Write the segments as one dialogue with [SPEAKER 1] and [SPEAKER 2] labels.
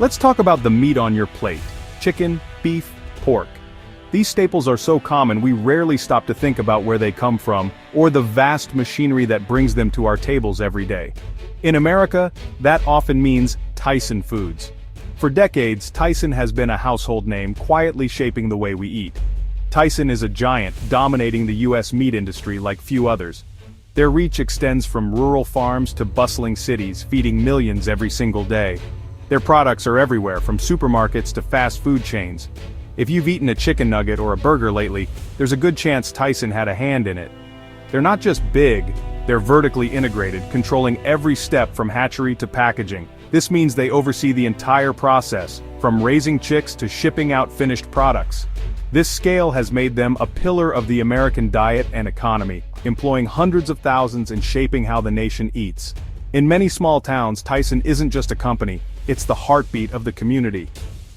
[SPEAKER 1] Let's talk about the meat on your plate: chicken, beef, pork. These staples are so common we rarely stop to think about where they come from, or the vast machinery that brings them to our tables every day. In America, that often means Tyson Foods. For decades, Tyson has been a household name, quietly shaping the way we eat. Tyson is a giant, dominating the U.S. meat industry like few others. Their reach extends from rural farms to bustling cities, feeding millions every single day. Their products are everywhere, from supermarkets to fast food chains. If you've eaten a chicken nugget or a burger lately, there's a good chance Tyson had a hand in it. They're not just big, they're vertically integrated, controlling every step from hatchery to packaging. This means they oversee the entire process, from raising chicks to shipping out finished products. This scale has made them a pillar of the American diet and economy, employing hundreds of thousands and shaping how the nation eats. In many small towns, Tyson isn't just a company, it's the heartbeat of the community.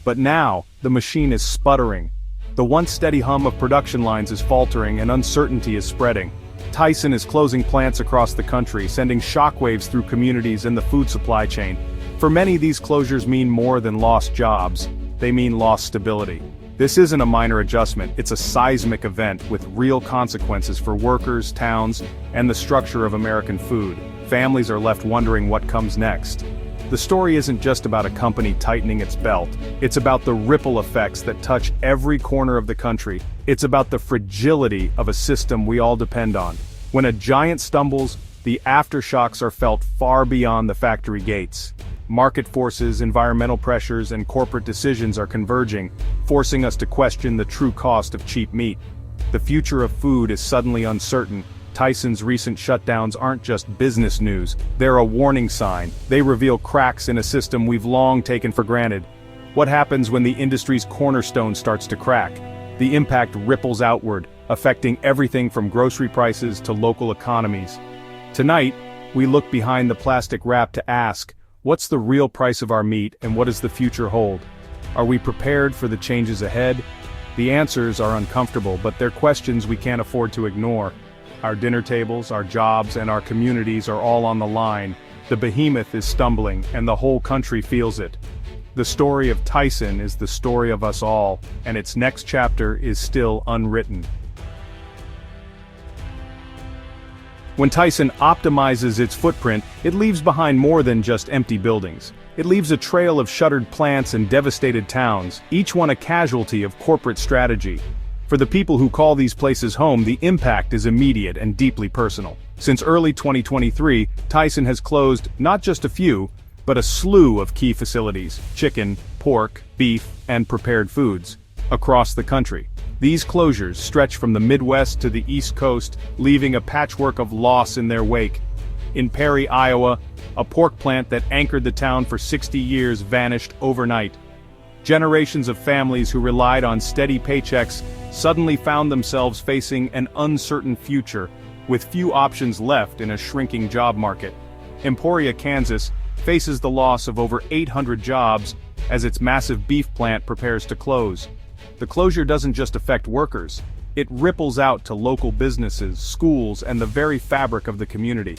[SPEAKER 1] But now, the machine is sputtering. The once steady hum of production lines is faltering and uncertainty is spreading. Tyson is closing plants across the country, sending shockwaves through communities and the food supply chain. For many, these closures mean more than lost jobs. They mean lost stability. This isn't a minor adjustment, it's a seismic event with real consequences for workers, towns, and the structure of American food. Families are left wondering what comes next. The story isn't just about a company tightening its belt. It's about the ripple effects that touch every corner of the country. It's about the fragility of a system we all depend on. When a giant stumbles, the aftershocks are felt far beyond the factory gates. Market forces, environmental pressures, and corporate decisions are converging, forcing us to question the true cost of cheap meat. The future of food is suddenly uncertain. Tyson's recent shutdowns aren't just business news, they're a warning sign. They reveal cracks in a system we've long taken for granted. What happens when the industry's cornerstone starts to crack? The impact ripples outward, affecting everything from grocery prices to local economies. Tonight, we look behind the plastic wrap to ask, what's the real price of our meat and what does the future hold? Are we prepared for the changes ahead? The answers are uncomfortable, but they're questions we can't afford to ignore. Our dinner tables, our jobs, and our communities are all on the line. The behemoth is stumbling, and the whole country feels it. The story of Tyson is the story of us all, and its next chapter is still unwritten. When Tyson optimizes its footprint, it leaves behind more than just empty buildings. It leaves a trail of shuttered plants and devastated towns, each one a casualty of corporate strategy. For the people who call these places home, the impact is immediate and deeply personal. Since early 2023, Tyson has closed not just a few, but a slew of key facilities: chicken, pork, beef, and prepared foods, across the country. These closures stretch from the Midwest to the East Coast, leaving a patchwork of loss in their wake. In Perry, Iowa, a pork plant that anchored the town for 60 years vanished overnight. Generations of families who relied on steady paychecks suddenly found themselves facing an uncertain future, with few options left in a shrinking job market. Emporia, Kansas, faces the loss of over 800 jobs as its massive beef plant prepares to close. The closure doesn't just affect workers, it ripples out to local businesses, schools, and the very fabric of the community.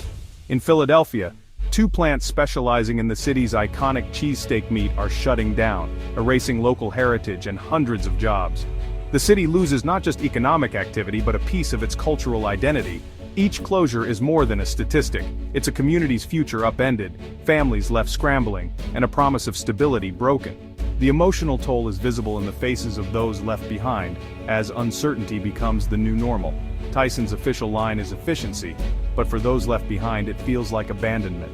[SPEAKER 1] In Philadelphia, 2 plants specializing in the city's iconic cheesesteak meat are shutting down, erasing local heritage and hundreds of jobs. The city loses not just economic activity but a piece of its cultural identity. Each closure is more than a statistic, it's a community's future upended, families left scrambling, and a promise of stability broken. The emotional toll is visible in the faces of those left behind, as uncertainty becomes the new normal. Tyson's official line is efficiency, but for those left behind it feels like abandonment.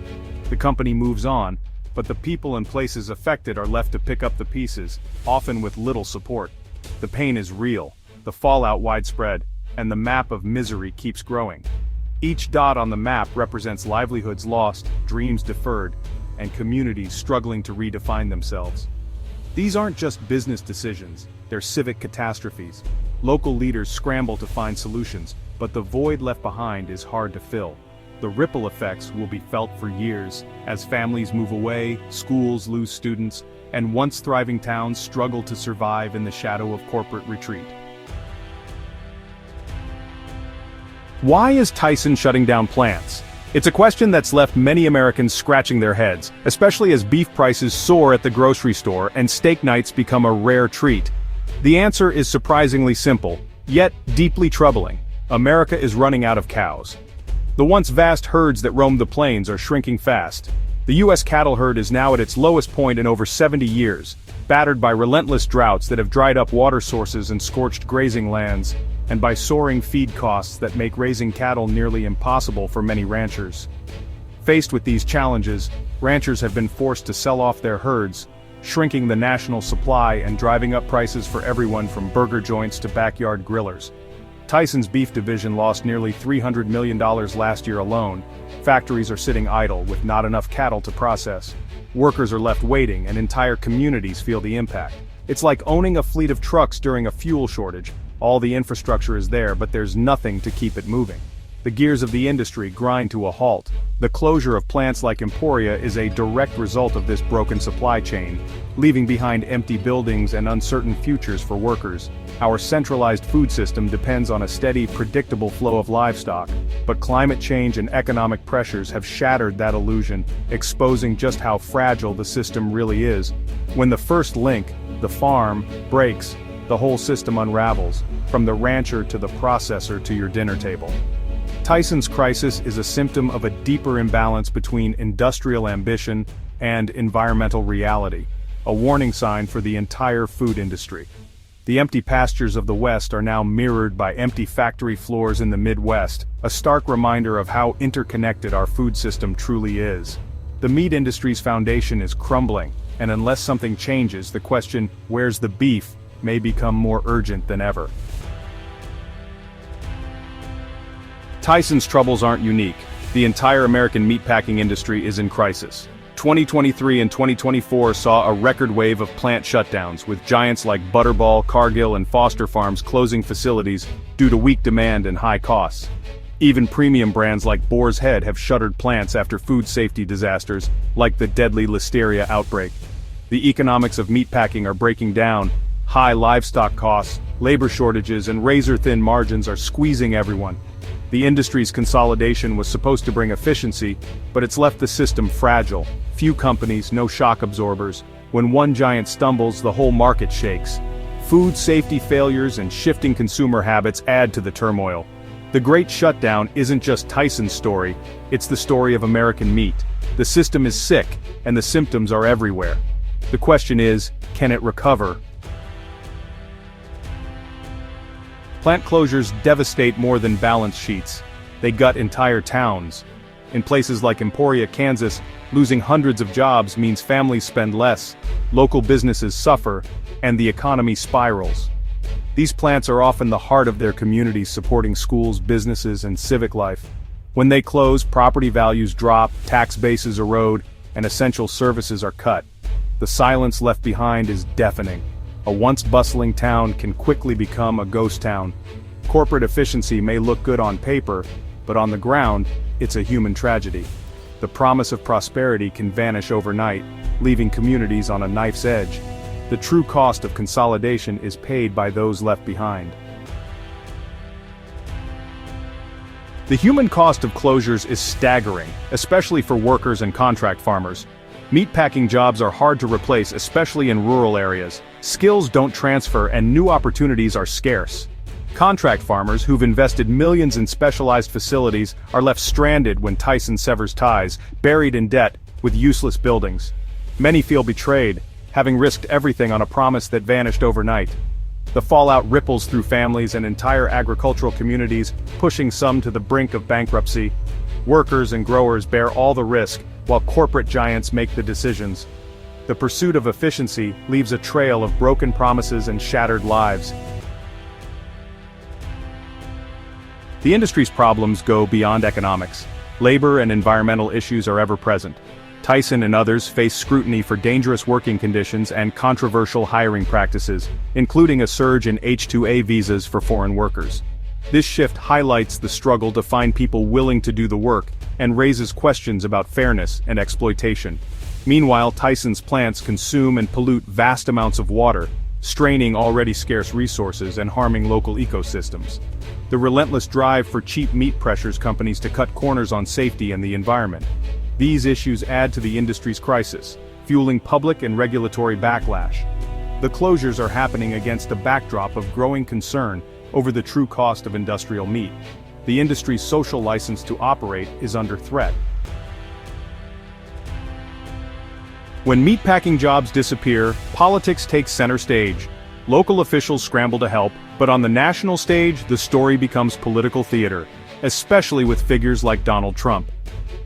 [SPEAKER 1] The company moves on, but the people and places affected are left to pick up the pieces, often with little support. The pain is real, the fallout widespread, and the map of misery keeps growing. Each dot on the map represents livelihoods lost, dreams deferred, and communities struggling to redefine themselves. These aren't just business decisions, they're civic catastrophes. Local leaders scramble to find solutions, but the void left behind is hard to fill. The ripple effects will be felt for years, as families move away, schools lose students, and once thriving towns struggle to survive in the shadow of corporate retreat. Why is Tyson shutting down plants? It's a question that's left many Americans scratching their heads, especially as beef prices soar at the grocery store and steak nights become a rare treat. The answer is surprisingly simple, yet deeply troubling. America is running out of cows. The once vast herds that roamed the plains are shrinking fast. The U.S. cattle herd is now at its lowest point in over 70 years, battered by relentless droughts that have dried up water sources and scorched grazing lands, and by soaring feed costs that make raising cattle nearly impossible for many ranchers. Faced with these challenges, ranchers have been forced to sell off their herds, shrinking the national supply and driving up prices for everyone from burger joints to backyard grillers. Tyson's beef division lost nearly $300 million last year alone. Factories are sitting idle with not enough cattle to process. Workers are left waiting and entire communities feel the impact. It's like owning a fleet of trucks during a fuel shortage. All the infrastructure is there, but there's nothing to keep it moving. The gears of the industry grind to a halt. The closure of plants like Emporia is a direct result of this broken supply chain, leaving behind empty buildings and uncertain futures for workers. Our centralized food system depends on a steady, predictable flow of livestock, but climate change and economic pressures have shattered that illusion, exposing just how fragile the system really is. When the first link, the farm, breaks, the whole system unravels, from the rancher to the processor to your dinner table. Tyson's crisis is a symptom of a deeper imbalance between industrial ambition and environmental reality, a warning sign for the entire food industry. The empty pastures of the West are now mirrored by empty factory floors in the Midwest, a stark reminder of how interconnected our food system truly is. The meat industry's foundation is crumbling, and unless something changes, the question, "Where's the beef?" may become more urgent than ever. Tyson's troubles aren't unique. The entire American meatpacking industry is in crisis. 2023 and 2024 saw a record wave of plant shutdowns, with giants like Butterball, Cargill, and Foster Farms closing facilities due to weak demand and high costs. Even premium brands like Boar's Head have shuttered plants after food safety disasters, like the deadly Listeria outbreak. The economics of meatpacking are breaking down. High livestock costs, labor shortages, and razor-thin margins are squeezing everyone. The industry's consolidation was supposed to bring efficiency, but it's left the system fragile. Few companies, no shock absorbers. When one giant stumbles, the whole market shakes. Food safety failures and shifting consumer habits add to the turmoil. The Great Shutdown isn't just Tyson's story, it's the story of American meat. The system is sick, and the symptoms are everywhere. The question is, can it recover? Plant closures devastate more than balance sheets. They gut entire towns. In places like Emporia, Kansas, losing hundreds of jobs means families spend less, local businesses suffer, and the economy spirals. These plants are often the heart of their communities, supporting schools, businesses, and civic life. When they close, property values drop, tax bases erode, and essential services are cut. The silence left behind is deafening. A once bustling town can quickly become a ghost town. Corporate efficiency may look good on paper, but on the ground, it's a human tragedy. The promise of prosperity can vanish overnight, leaving communities on a knife's edge. The true cost of consolidation is paid by those left behind. The human cost of closures is staggering, especially for workers and contract farmers. Meatpacking jobs are hard to replace, especially in rural areas. Skills don't transfer and new opportunities are scarce. Contract farmers who've invested millions in specialized facilities are left stranded when Tyson severs ties, buried in debt, with useless buildings. Many feel betrayed, having risked everything on a promise that vanished overnight. The fallout ripples through families and entire agricultural communities, pushing some to the brink of bankruptcy. Workers and growers bear all the risk, while corporate giants make the decisions. The pursuit of efficiency leaves a trail of broken promises and shattered lives. The industry's problems go beyond economics. Labor and environmental issues are ever present. Tyson and others face scrutiny for dangerous working conditions and controversial hiring practices, including a surge in H-2A visas for foreign workers. This shift highlights the struggle to find people willing to do the work and raises questions about fairness and exploitation. Meanwhile, Tyson's plants consume and pollute vast amounts of water, straining already scarce resources and harming local ecosystems. The relentless drive for cheap meat pressures companies to cut corners on safety and the environment. These issues add to the industry's crisis, fueling public and regulatory backlash. The closures are happening against a backdrop of growing concern over the true cost of industrial meat. The industry's social license to operate is under threat. When meatpacking jobs disappear, politics takes center stage. Local officials scramble to help, but on the national stage, the story becomes political theater, especially with figures like Donald Trump.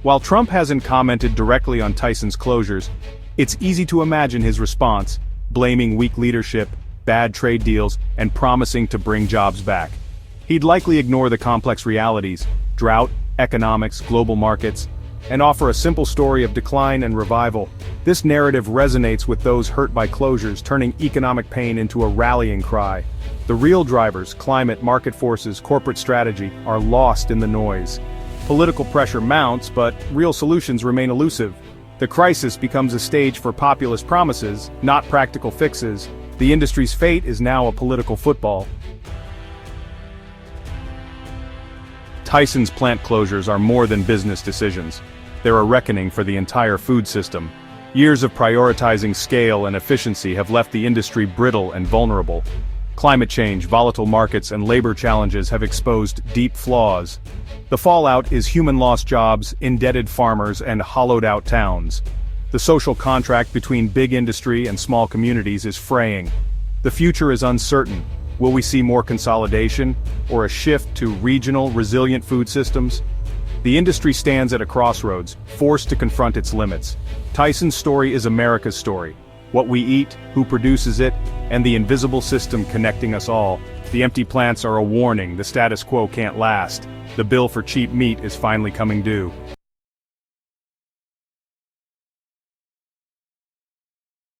[SPEAKER 1] While Trump hasn't commented directly on Tyson's closures, it's easy to imagine his response, blaming weak leadership, bad trade deals, and promising to bring jobs back. He'd likely ignore the complex realities, drought, economics, global markets, and offer a simple story of decline and revival. This narrative resonates with those hurt by closures, turning economic pain into a rallying cry. The real drivers, climate, market forces, corporate strategy, are lost in the noise. Political pressure mounts, but real solutions remain elusive. The crisis becomes a stage for populist promises, not practical fixes. The industry's fate is now a political football. Tyson's plant closures are more than business decisions. They're a reckoning for the entire food system. Years of prioritizing scale and efficiency have left the industry brittle and vulnerable. Climate change, volatile markets, and labor challenges have exposed deep flaws. The fallout is human-lost jobs, indebted farmers, and hollowed-out towns. The social contract between big industry and small communities is fraying. The future is uncertain. Will we see more consolidation, or a shift to regional, resilient food systems? The industry stands at a crossroads, forced to confront its limits. Tyson's story is America's story. What we eat, who produces it, and the invisible system connecting us all. The empty plants are a warning. The status quo can't last. The bill for cheap meat is finally coming due.